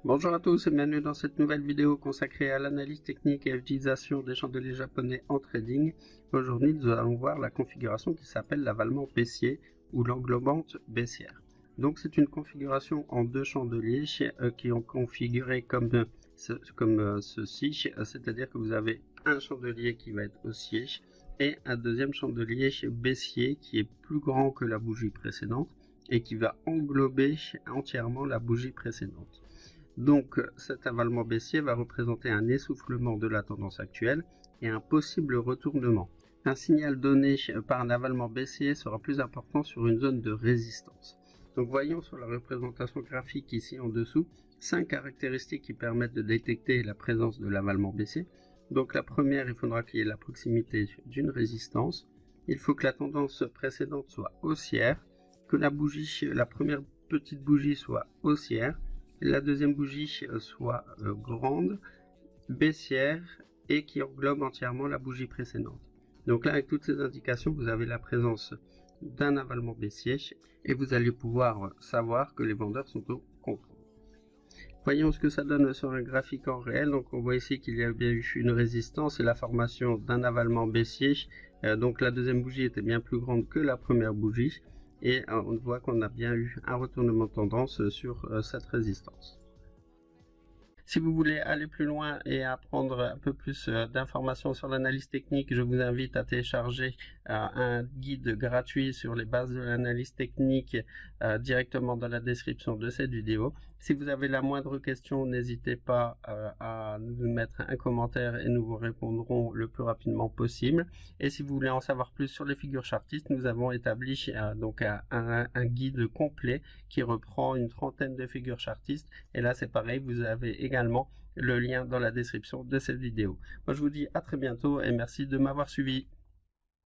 Bonjour à tous et bienvenue dans cette nouvelle vidéo consacrée à l'analyse technique et à l'utilisation des chandeliers japonais en trading. Aujourd'hui, nous allons voir la configuration qui s'appelle l'avalement baissier ou l'englobante baissière. Donc c'est une configuration en deux chandeliers qui sont configurés comme ceci, c'est-à-dire que vous avez un chandelier qui va être haussier et un deuxième chandelier baissier qui est plus grand que la bougie précédente et qui va englober entièrement la bougie précédente. Donc cet avalement baissier va représenter un essoufflement de la tendance actuelle et un possible retournement. Un signal donné par un avalement baissier sera plus important sur une zone de résistance. Donc voyons sur la représentation graphique ici en dessous 5 caractéristiques qui permettent de détecter la présence de l'avalement baissier. Donc la première, il faudra qu'il y ait la proximité d'une résistance. Il faut que la tendance précédente soit haussière, que la première petite bougie soit haussière, la deuxième bougie soit grande, baissière et qui englobe entièrement la bougie précédente. Donc là, avec toutes ces indications, vous avez la présence d'un avalement baissier et vous allez pouvoir savoir que les vendeurs sont au contrôle. Voyons ce que ça donne sur un graphique en réel. Donc on voit ici qu'il y a bien eu une résistance et la formation d'un avalement baissier. Donc la deuxième bougie était bien plus grande que la première bougie. Et on voit qu'on a bien eu un retournement de tendance sur cette résistance. Si vous voulez aller plus loin et apprendre un peu plus d'informations sur l'analyse technique, je vous invite à télécharger un guide gratuit sur les bases de l'analyse technique directement dans la description de cette vidéo. Si vous avez la moindre question, n'hésitez pas à nous mettre un commentaire et nous vous répondrons le plus rapidement possible. Et si vous voulez en savoir plus sur les figures chartistes, nous avons établi donc un guide complet qui reprend une trentaine de figures chartistes. Et là, c'est pareil, vous avez également le lien dans la description de cette vidéo. Moi, je vous dis à très bientôt et merci de m'avoir suivi.